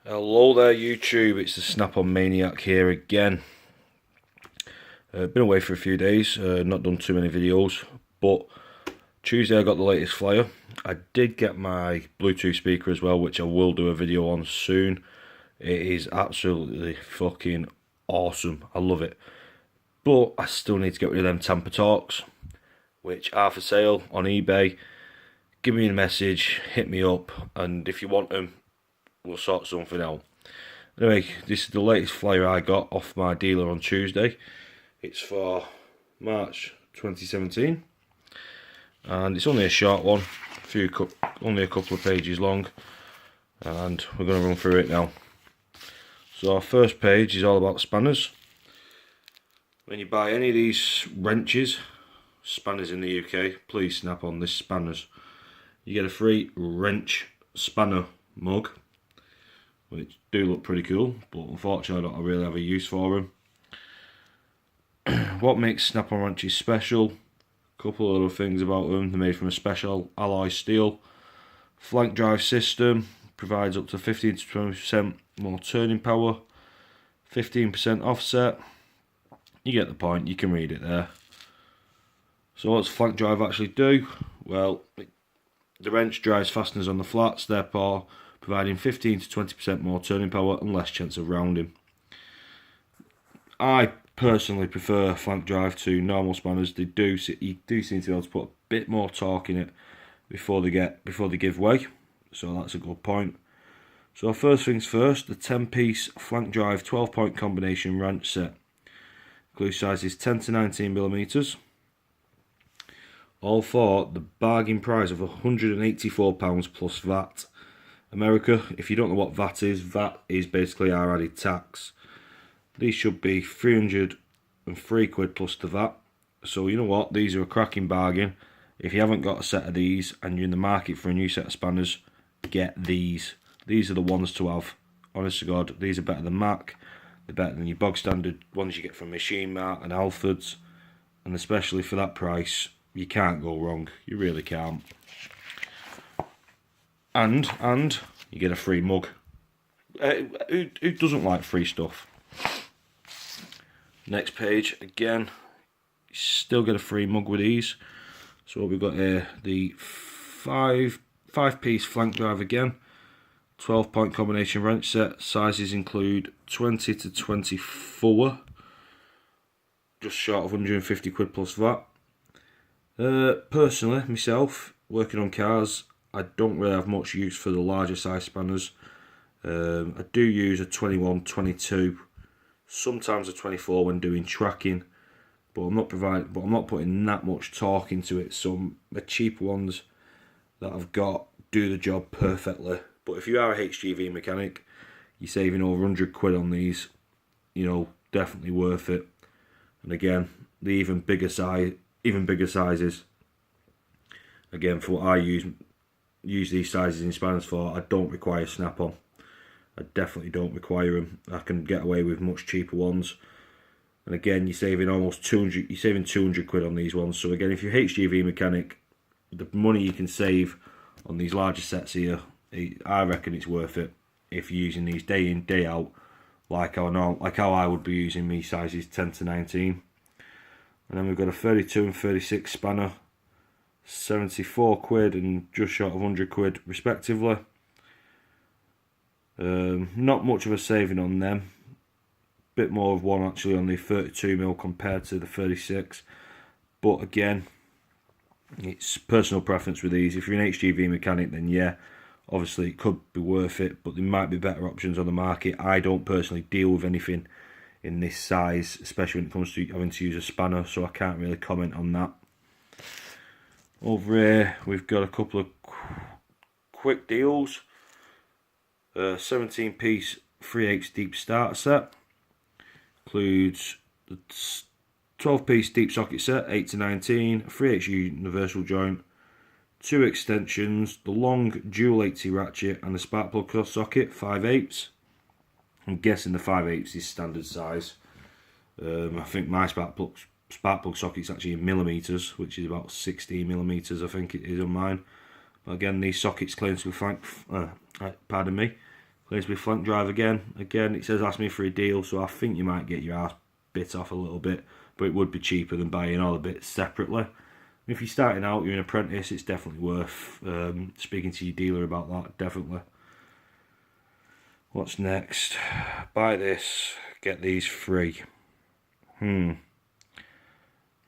Hello there YouTube, it's the Snap On Maniac here again. Been away for a few days, not done too many videos, but Tuesday I got the latest flyer. I did get my Bluetooth speaker as well, which I will do a video on soon. It is absolutely fucking awesome, I love it. But I still need to get rid of them Tampa Talks, which are for sale on eBay. Give me a message, hit me up, and if you want them, we'll sort something out. Anyway, this is the latest flyer I got off my dealer on Tuesday. It's for March 2017, and it's only a short one, only a couple of pages long, and we're going to run through it now. So our first page is all about spanners. When you buy any of these wrenches, spanners in the UK, please snap on this spanners. You get a free wrench spanner mug, which do look pretty cool, but unfortunately I don't really have a use for them. What makes Snap On wrenches special? A couple of other things about them. They're made from a special alloy steel. Flank drive system, provides up to 15 to 20% more turning power. 15% offset. You get the point, you can read it there. So what's flank drive actually do? Well, the wrench drives fasteners on the flats, therefore providing 15 to 20% more turning power and less chance of rounding. I personally prefer flank drive to normal spanners. You do seem to be able to put a bit more torque in it before they give way, so that's a good point. So first things first, the 10-piece flank drive 12-point combination wrench set includes sizes 10 to 19mm, all for the bargain price of £184 plus VAT. America, if you don't know what VAT is basically our added tax. These should be £303 plus the VAT. So you know what, these are a cracking bargain. If you haven't got a set of these and you're in the market for a new set of spanners, get these. These are the ones to have. Honest to God, these are better than Mac. They're better than your bog standard ones you get from Machine Mart and Alfred's. And especially for that price, you can't go wrong. You really can't. And you get a free mug. Who doesn't like free stuff? Next page, again, you still get a free mug with these. So what we've got here, the five-piece flank drive again, 12-point combination wrench set. Sizes include 20 to 24, just short of £150 plus VAT. Personally, myself, working on cars, I don't really have much use for the larger size spanners. I do use a 21, 22, sometimes a 24 when doing tracking, but I'm not putting that much torque into it. Some the cheaper ones that I've got do the job perfectly. But if you are a HGV mechanic, you're saving over £100 on these. You know, definitely worth it. And again, the even bigger sizes. Again, for what I use these sizes in spanners for, I don't require snap-on. I definitely don't require them. I can get away with much cheaper ones. And again, you're saving almost 200. You're saving £200 on these ones. So again, if you're a HGV mechanic, the money you can save on these larger sets here, I reckon it's worth it. If you're using these day in, day out, like how I would be using me sizes 10 to 19. And then we've got a 32 and 36 spanner, £74 and just short of £100 respectively. Not much of a saving on them. Bit more of one actually on the 32mm compared to the 36. But again, it's personal preference with these. If you're an HGV mechanic, then yeah, obviously it could be worth it, but there might be better options on the market. I don't personally deal with anything in this size, especially when it comes to having to use a spanner, so I can't really comment on that. Over here we've got a couple of quick deals. 17-piece 3/8 deep starter set includes the 12-piece deep socket set 8 to 19, a 3/8 universal joint, 2 extensions, the long dual 80 ratchet, and the spark plug cross socket 5/8. I'm guessing the 5/8 is standard size. I think my spark plug socket's actually in millimeters, which is about 16mm, I think it is on mine. But again, these sockets claim to be claim Grimsby flank drive again. Again, it says ask me for a deal, so I think you might get your ass bit off a little bit, but it would be cheaper than buying all the bits separately. If you're starting out, you're an apprentice, it's definitely worth speaking to your dealer about that, definitely. What's next? Buy this, get these free.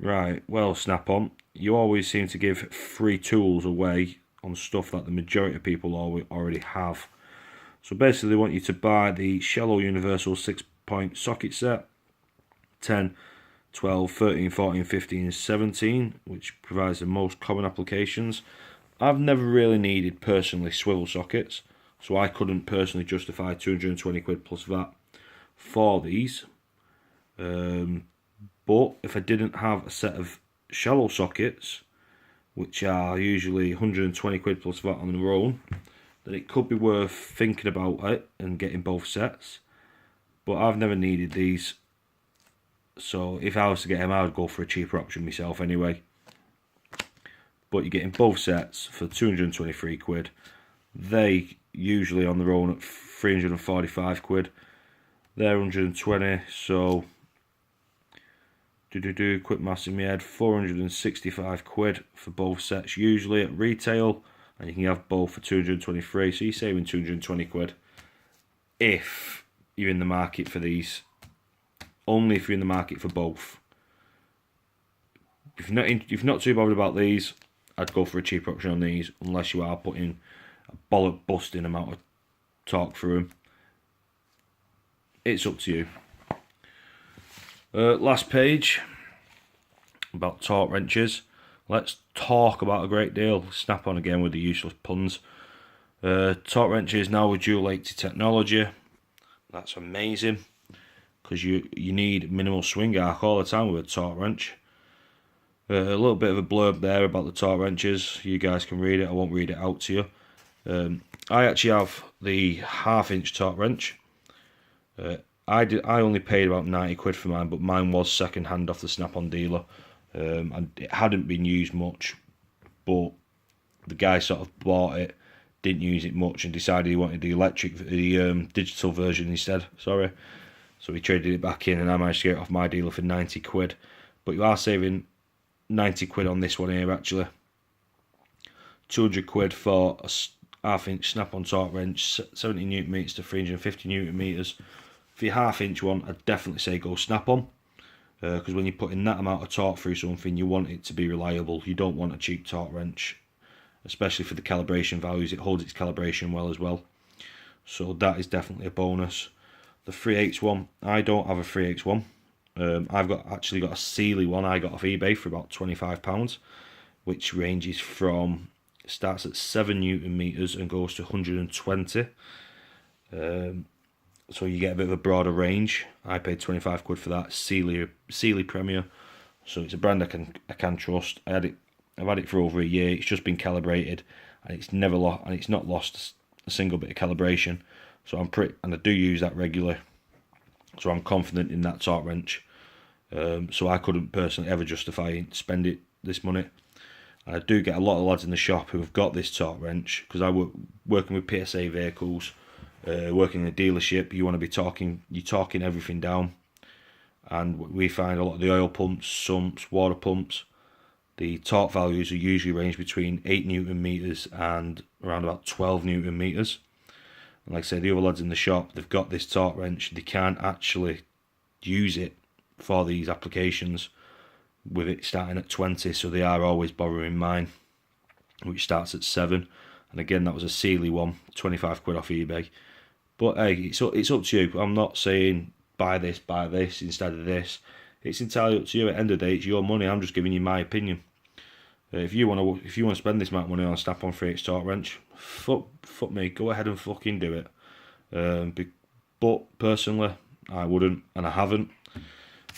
Right, well, Snap On, you always seem to give free tools away on stuff that the majority of people already have. So basically they want you to buy the Shallow Universal 6-point socket set, 10, 12, 13, 14, 15, 17, which provides the most common applications. I've never really needed, personally, swivel sockets, so I couldn't personally justify 220 quid plus VAT for these. But if I didn't have a set of shallow sockets, which are usually 120 quid plus VAT on their own, then it could be worth thinking about it and getting both sets. But I've never needed these, so if I was to get them, I would go for a cheaper option myself anyway. But you're getting both sets for 223 quid. They usually on their own at 345 quid. They're 120, so quick maths in my head, 465 quid for both sets usually at retail, and you can have both for 223, so you're saving 220 quid if you're in the market for these. Only if you're in the market for both. If you're not too bothered about these, I'd go for a cheaper option on these, unless you are putting a bollock busting amount of torque through them. It's up to you. Last page, about torque wrenches. Let's talk about a great deal. Snap on again with the useless puns. Torque wrenches now with dual 80 technology. That's amazing, because you need minimal swing arc all the time with a torque wrench. A little bit of a blurb there about the torque wrenches. You guys can read it. I won't read it out to you. I actually have the 1/2 inch torque wrench. I only paid about 90 quid for mine, but mine was second hand off the Snap On dealer. And it hadn't been used much, but the guy sort of bought it, didn't use it much, and decided he wanted the digital version instead. Sorry, so he traded it back in, and I managed to get it off my dealer for 90 quid. But you are saving 90 quid on this one here actually. 200 quid for a 1/2 inch Snap On torque wrench, 70 newton meters to 350 newton meters. For your 1/2 inch one, I'd definitely say go Snap On. Because when you're putting that amount of torque through something, you want it to be reliable. You don't want a cheap torque wrench, especially for the calibration values. It holds its calibration well as well, so that is definitely a bonus. The 3/8 one, I don't have a 3/8 one. I've actually got a Sealy one I got off eBay for about £25, which ranges from, starts at 7 newton meters and goes to 120. So you get a bit of a broader range. I paid 25 quid for that. Sealy Premier, so it's a brand I can trust. I've had it for over a year. It's just been calibrated, and it's never and it's not lost a single bit of calibration. So and I do use that regularly. So I'm confident in that torque wrench. So I couldn't personally ever justify spending this money. And I do get a lot of lads in the shop who have got this torque wrench, because I work working with PSA vehicles. Working in a dealership, you want to be talking everything down, and we find a lot of the oil pumps, sumps, water pumps, the torque values are usually range between 8 newton meters and around about 12 newton meters. And like I say, the other lads in the shop, they've got this torque wrench, they can't actually use it for these applications with it starting at 20, so they are always borrowing mine, which starts at 7. And again, that was a Sealy one, 25 quid off eBay. But hey, it's up to you. I'm not saying buy this instead of this. It's entirely up to you. At the end of the day, it's your money. I'm just giving you my opinion. If you want to spend this amount of money on a Snap On 3/8 torque wrench, fuck me, go ahead and fucking do it. But personally, I wouldn't, and I haven't.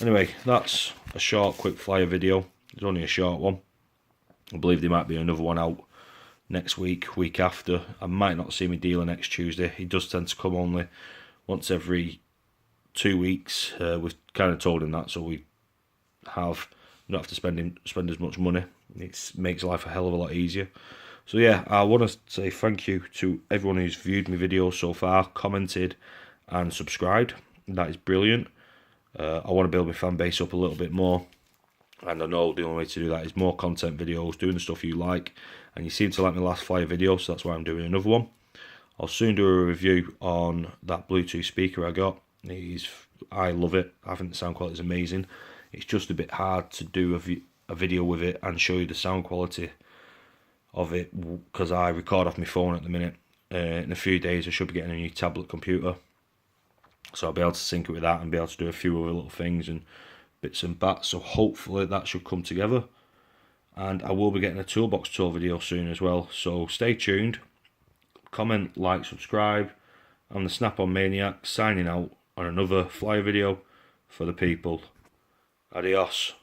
Anyway, that's a short, quick flyer video. It's only a short one. I believe there might be another one out next week after. I might not see my dealer next Tuesday. He does tend to come only once every 2 weeks. We've kind of told him that, so we don't have to spend as much money. It makes life a hell of a lot easier. So yeah, I want to say thank you to everyone who's viewed my videos so far, commented and subscribed. That is brilliant. I want to build my fan base up a little bit more, and I know the only way to do that is more content videos, doing the stuff you like, and you seem to like my last flyer video, so that's why I'm doing another one. I'll soon do a review on that Bluetooth speaker I got. I love it. I think the sound quality is amazing. It's just a bit hard to do a video with it and show you the sound quality of it, because I record off my phone at the minute. In a few days I should be getting a new tablet computer, so I'll be able to sync it with that and be able to do a few other little things and bits and bats, so hopefully that should come together. And I will be getting a toolbox tour video soon as well, so stay tuned. Comment, like, subscribe. I'm the Snap On Maniac, signing out on another flyer video for the people. Adios.